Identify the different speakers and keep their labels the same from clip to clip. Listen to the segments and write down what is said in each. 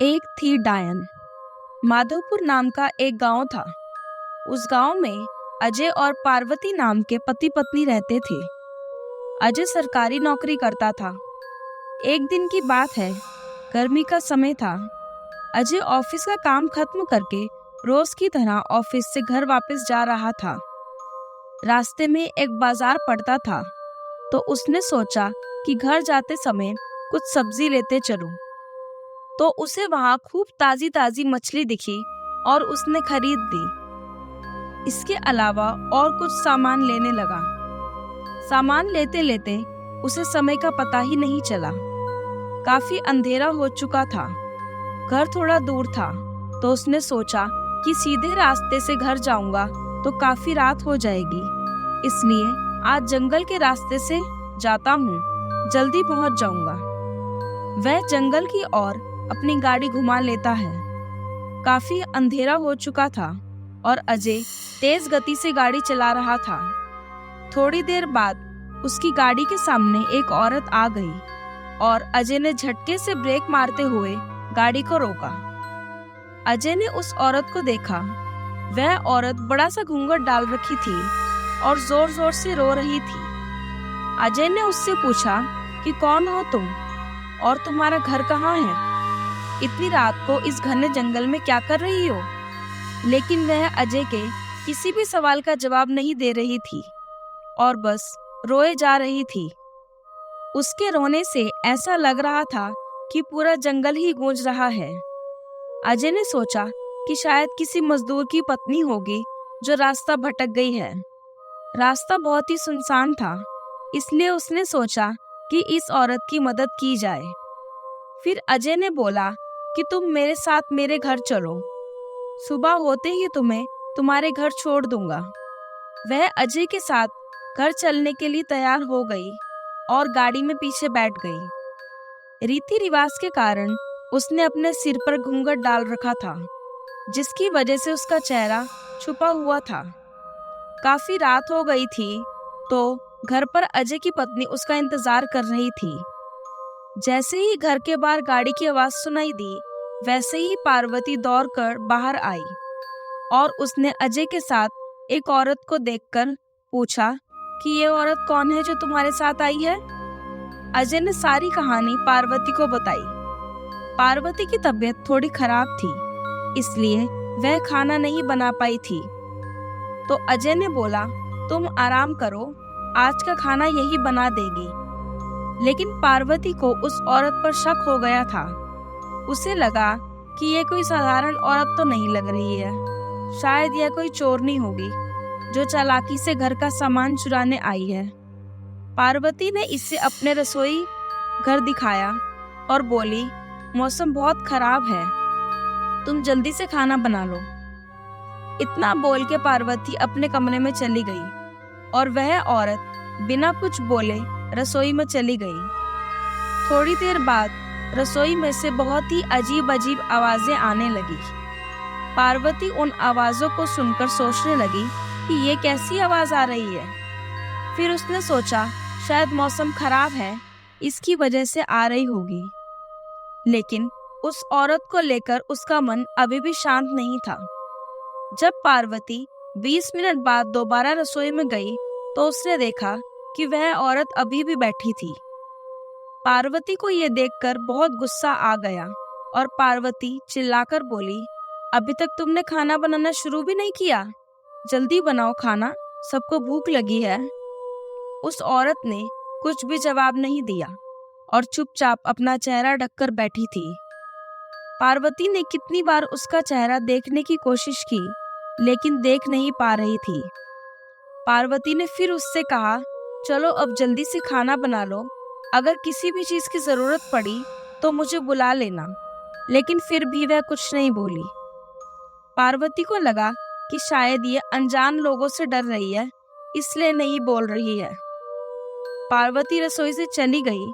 Speaker 1: एक थी डायन। माधवपुर नाम का एक गांव था। उस गांव में अजय और पार्वती नाम के पति पत्नी रहते थे। अजय सरकारी नौकरी करता था। एक दिन की बात है, गर्मी का समय था। अजय ऑफिस का काम खत्म करके रोज की तरह ऑफिस से घर वापस जा रहा था। रास्ते में एक बाजार पड़ता था, तो उसने सोचा कि घर जाते समय कुछ सब्जी लेते चलूं। तो उसे वहां खूब ताजी ताजी मछली दिखी और उसने खरीद ली। इसके अलावा और कुछ सामान लेने लगा। सामान लेते लेते उसे समय का पता ही नहीं चला। काफी अंधेरा हो चुका था। घर थोड़ा दूर था, तो उसने सोचा कि सीधे रास्ते से घर जाऊंगा तो काफी रात हो जाएगी, इसलिए आज जंगल के रास्ते से जाता हूँ, जल्दी पहुँच जाऊंगा। वह जंगल की ओर अपनी गाड़ी घुमा लेता है। काफी अंधेरा हो चुका था और अजय तेज गति से गाड़ी चला रहा था। थोड़ी देर बाद उसकी गाड़ी के सामने एक औरत आ गई और अजय ने झटके से ब्रेक मारते हुए गाड़ी को रोका। अजय ने उस औरत को देखा। वह औरत बड़ा सा घूंघट डाल रखी थी और जोर जोर से रो रही थी। अजय ने उससे पूछा कि कौन हो तुम और तुम्हारा घर कहाँ है? इतनी रात को इस घने जंगल में क्या कर रही हो? लेकिन वह अजय के किसी भी सवाल का जवाब नहीं दे रही थी और बस रोए जा रही थी। उसके रोने से ऐसा लग रहा था कि पूरा जंगल ही गूंज रहा है। अजय ने सोचा कि शायद किसी मजदूर की पत्नी होगी जो रास्ता भटक गई है। रास्ता बहुत ही सुनसान था, इसलिए उसने सोचा कि इस औरत की मदद की जाए। फिर अजय ने बोला कि तुम मेरे साथ मेरे घर चलो, सुबह होते ही तुम्हें तुम्हारे घर छोड़ दूंगा। वह अजय के साथ घर चलने के लिए तैयार हो गई और गाड़ी में पीछे बैठ गई। रीति रिवाज के कारण उसने अपने सिर पर घूंघट डाल रखा था, जिसकी वजह से उसका चेहरा छुपा हुआ था। काफी रात हो गई थी, तो घर पर अजय की पत्नी उसका इंतजार कर रही थी। जैसे ही घर के बाहर गाड़ी की आवाज सुनाई दी, वैसे ही पार्वती दौड़कर बाहर आई और उसने अजय के साथ एक औरत को देखकर पूछा कि ये औरत कौन है जो तुम्हारे साथ आई है? अजय ने सारी कहानी पार्वती को बताई। पार्वती की तबीयत थोड़ी खराब थी, इसलिए वह खाना नहीं बना पाई थी। तो अजय ने बोला, तुम आराम करो, आज का खाना यही बना देगी। लेकिन पार्वती को उस औरत पर शक हो गया था। उसे लगा कि ये कोई साधारण औरत तो नहीं लग रही है, शायद यह कोई चोरनी होगी जो चालाकी से घर का सामान चुराने आई है। पार्वती ने इसे अपने रसोई घर दिखाया और बोली, मौसम बहुत खराब है, तुम जल्दी से खाना बना लो। इतना बोल के पार्वती अपने कमरे में चली गई और वह औरत बिना कुछ बोले रसोई में चली गई। थोड़ी देर बाद रसोई में से बहुत ही अजीब अजीब आवाजें आने लगी। पार्वती उन आवाजों को सुनकर सोचने लगी कि ये कैसी आवाज आ रही है। फिर उसने सोचा शायद मौसम खराब है, इसकी वजह से आ रही होगी। लेकिन उस औरत को लेकर उसका मन अभी भी शांत नहीं था। जब पार्वती 20 मिनट बाद दोबारा रसोई में गई, तो उसने देखा कि वह औरत अभी भी बैठी थी। पार्वती को यह देखकर बहुत गुस्सा आ गया और पार्वती चिल्लाकर बोली, अभी तक तुमने खाना बनाना शुरू भी नहीं किया, जल्दी बनाओ खाना, सबको भूख लगी है। उस औरत ने कुछ भी जवाब नहीं दिया और चुपचाप अपना चेहरा ढककर बैठी थी। पार्वती ने कितनी बार उसका चेहरा देखने की कोशिश की, लेकिन देख नहीं पा रही थी। पार्वती ने फिर उससे कहा, चलो अब जल्दी से खाना बना लो, अगर किसी भी चीज की जरूरत पड़ी तो मुझे बुला लेना। लेकिन फिर भी वह कुछ नहीं बोली। पार्वती को लगा कि शायद ये अनजान लोगों से डर रही है, इसलिए नहीं बोल रही है। पार्वती रसोई से चली गई,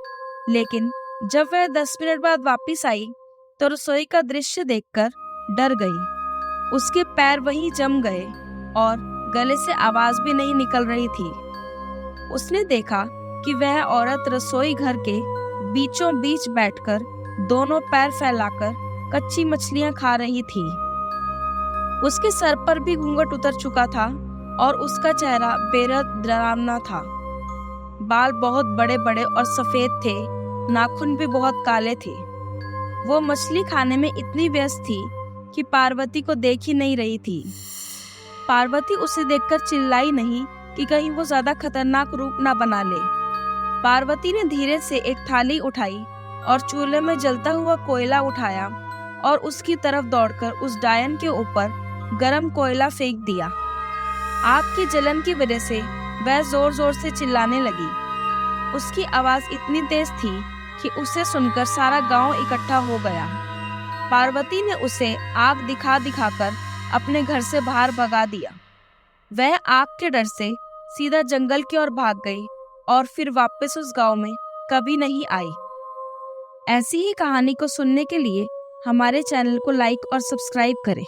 Speaker 1: लेकिन जब वह 10 मिनट बाद वापस आई तो रसोई का दृश्य देखकर डर गई। उसके पैर वहीं जम गए और गले से आवाज भी नहीं निकल रही थी। उसने देखा कि वह औरत रसोई घर के बीचों बीच बैठकर दोनों पैर फैलाकर कच्ची मछलियां खा रही थी। उसके सर पर भी घूंघट उतर चुका था और उसका चेहरा बेहद डरावना था। बाल बहुत बड़े बड़े और सफेद थे, नाखून भी बहुत काले थे। वो मछली खाने में इतनी व्यस्त थी कि पार्वती को देख ही नहीं रही थी। पार्वती उसे देखकर चिल्लाई नहीं कि कहीं वो ज्यादा खतरनाक रूप ना बना ले। पार्वती ने धीरे से एक थाली उठाई और चूल्हे में जलता हुआ कोयला उठाया और उसकी तरफ दौड़कर उस डायन के ऊपर गरम कोयला फेंक दिया। आग की जलन की वजह से वह जोर जोर से चिल्लाने लगी। उसकी आवाज इतनी तेज थी कि उसे सुनकर सारा गांव इकट्ठा हो गया। पार्वती ने उसे आग दिखा दिखाकर अपने घर से बाहर भगा दिया। वह आग के डर से सीधा जंगल की ओर भाग गई और फिर वापस उस गांव में कभी नहीं आई। ऐसी ही कहानी को सुनने के लिए हमारे चैनल को लाइक और सब्सक्राइब करें।